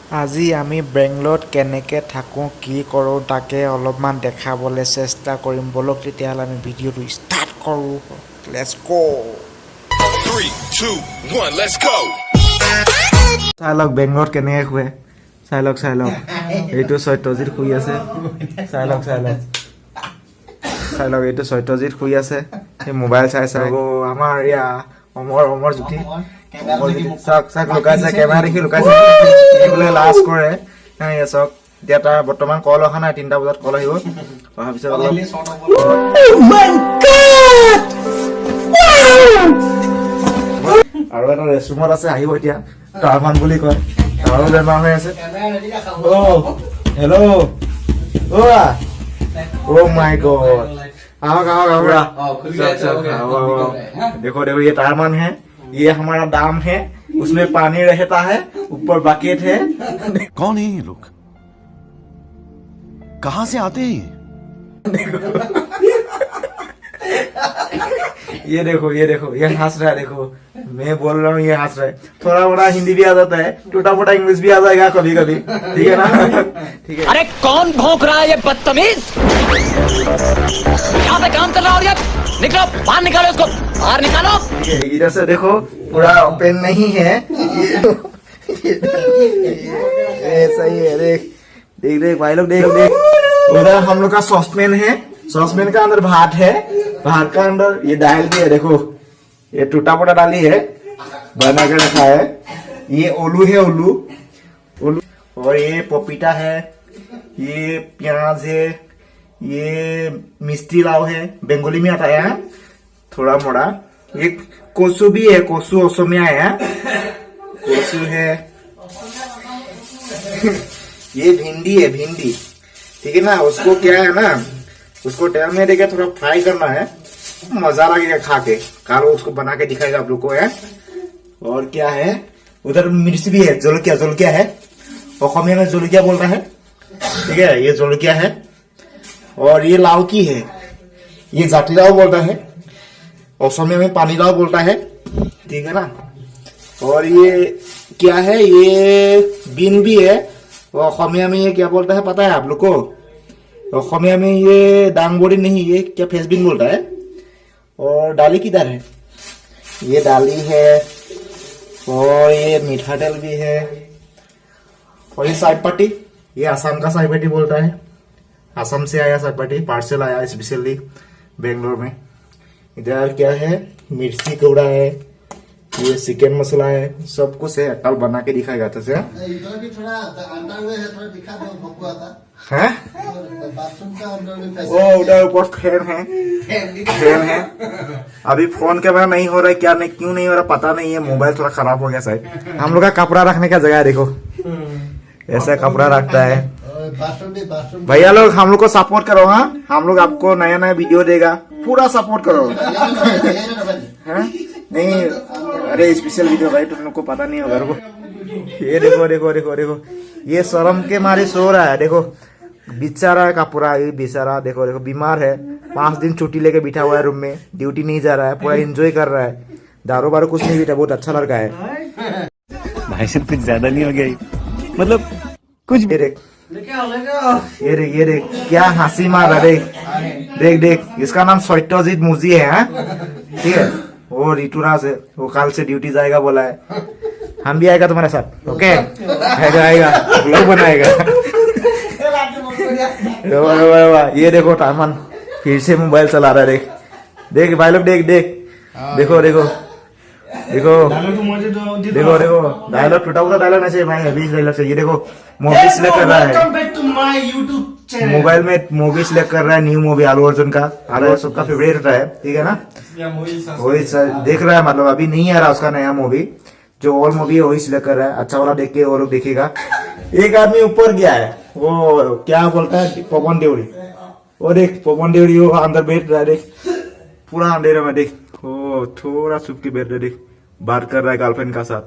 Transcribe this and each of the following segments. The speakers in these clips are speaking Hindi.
আজি আমি বেংগলত কেনেকৈ থাকোঁ কি কৰোঁ তাকে অলপমান দেখাবলৈ চেষ্টা কৰিম বলক তেতিয়াহ'লে আমি ভিডিঅ'টো ষ্টাৰ্ট কৰোঁ লেটছ গ' 3, 2, 1, let's go! চাই লওক বেংগলত কেনেকৈ শুৱে চাই লওক এইটো সত্যজিৎ শুই আছে চাই লওক এইটো সত্যজিৎ শুই আছে সেই মোবাইল চাই আমাৰ এয়া অমৰ জ্যোতি চাওক লুকাইছে কেমেৰা দেখি লুকাইছে বোলে লাজ কৰে চাওক এতিয়া তাৰ বৰ্তমান কল অহা নাই 3টা বজাত কল আহিব অহাৰ পিছত অলপ আৰু এটা ৰেষ্টৰুমত আছে আহিব এতিয়া টাৰমান বুলি কয় তাৰো বেমাৰ হৈ আছে হেল্ল' অ' মাই গড देखो ये टारमन है ये हमारा दाम है उसमें पानी रहता है ऊपर बकेट है कौन है ये लोग कहां से आते हैं ये देखो ये हंस रहा है देखो मैं बोल रहा हूँ ये हंस रहा है थोड़ा बड़ा हिंदी भी आ जाता है टूटा फूटा इंग्लिश भी आ जाएगा कभी कभी ठीक है ना ठीक है अरे कौन भौंक रहा है ये बदतमीज यहाँ पे काम कर रहा है निकलो बाहर निकालो उसको बाहर निकालो इधर से देखो पूरा ओपन नहीं है ये सही है देख भाई लोग देख उधर हम लोग का सॉसपेन है सॉसपेन का अंदर भात है भात का अंदर ये दाल भी है देखो ये टूटा फूटा डाली है बना के रखा है ये ओलू है ओलू और ये पपीता है ये प्याज है ये मिस्टी लाव है बंगाली में आता है थोड़ा मोड़ा ये कोसू भी है कोसू असमिया है कोसू है ये भिंडी है भिंडी ठीक है ना उसको क्या है ना उसको तेल में देके थोड़ा फ्राई करना है मजा लगेगा खा के कालो उसको बना के दिखाएगा आप लोग को है और क्या है उधर मिर्च भी है जोलकिया है असमिया में जोलकिया बोलता है ठीक है ये जोलकिया है और ये लाउकी है ये जातिलाव बोलता है असमिया में पानी लाव बोलता है ठीक है ना और ये क्या है ये बीन भी है और असमिया में ये क्या बोलता है पता है आप लोग को असमिया में ये दांगबोड़ी नहीं ये क्या फेसबिन बोलता है और डाली किधर है ये डाली है और ये मीठा तेल भी है और ये साई पट्टी ये आसाम का साई पट्टी बोलता है आसाम से आया साई पट्टी पार्सल आया स्पेशली बेंगलोर में इधर क्या है मिर्ची कौड़ा है ये चिकन मसाला है सब कुछ है कल बना के दिखाएगा तो इधर भी थोड़ा अंडरवेयर है थोड़ा दिखा दो भगवा का हैं बाथरूम का अंडरवेयर वो उधर ऊपर फैन है अभी फोन कैमरा नहीं हो रहा है क्या नहीं क्यों नहीं हो रहा पता नहीं है मोबाइल थोड़ा खराब हो गया शायद हम लोग का कपड़ा रखने का जगह है देखो ऐसा कपड़ा रखता है बाथरूम भैया लोग हम लोग को सपोर्ट करो हाँ हम लोग आपको नया नया वीडियो देगा पूरा सपोर्ट करो हैं नहीं अरे स्पेशल वीडियो भाई तुम लोग को पता नहीं होगा रुको ये देखो ये शर्म के मारे सो रहा है देखो बेचारा का पूरा ये बेचारा देखो बीमार है 5 दिन छुट्टी लेके बैठा हुआ है रूम में ड्यूटी नहीं जा रहा है पूरा एंजॉय कर रहा है दारू बारू कुछ नहीं पीता बहुत अच्छा लड़का है भाई साहब कुछ ज्यादा नहीं हो गया मतलब कुछ भी ये देख क्या हंसी मार रहा देख इसका नाम सत्यजीत मुजी है हाँ? ठीक है वो ऋतुराज है वो कल से ड्यूटी जाएगा बोला है हम भी आएगा तुम्हारे साथ ओके आएगा लोग बनाएगा ये देखो टारमन फिर से मोबाइल चला रहा है देख भाई लोग देख देखो डायलॉग टूटा हुआ डायलॉग नहीं चाहिए भाई हेवी डायलॉग चाहिए देखो मूवी सिलेक्ट कर रहा है मोबाइल में मूवी सिलेक्ट कर रहा है न्यू मूवी आलू अर्जुन का सबका फेवरेट होता है ठीक है ना वही देख रहा है मतलब अभी नहीं आ रहा उसका नया मूवी जो और मूवी है वही सिलेक्ट कर रहा है अच्छा वाला देख के और लोग देखेगा एक आदमी ऊपर गया है वो क्या बोलता है पवन देवड़ी वो देख पवन देवड़ी वो अंदर बैठ रहा है देख पूरा अंधेरे में देख ओ थोड़ा छुप के बैठ रहा है देख बात कर रहा है गर्लफ्रेंड का साथ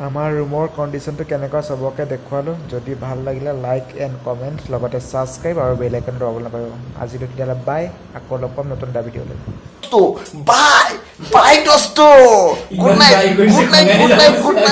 আমাৰ ৰুমৰ কণ্ডিশ্যনটো কেনেকুৱা সবকে দেখুৱালোঁ যদি ভাল লাগিলে লাইক এণ্ড কমেণ্ট লগতে ছাবস্ক্ৰাইব আৰু বেল আইকনটো দবাবলৈ নাপাহৰিব আজিলৈ তেতিয়াহ'লে বাই আকৌ লগ পাম নতুন এটা ভিডিঅ'লৈ दोस्तों, बाय बाय दोस्तों, good night good night good night good night.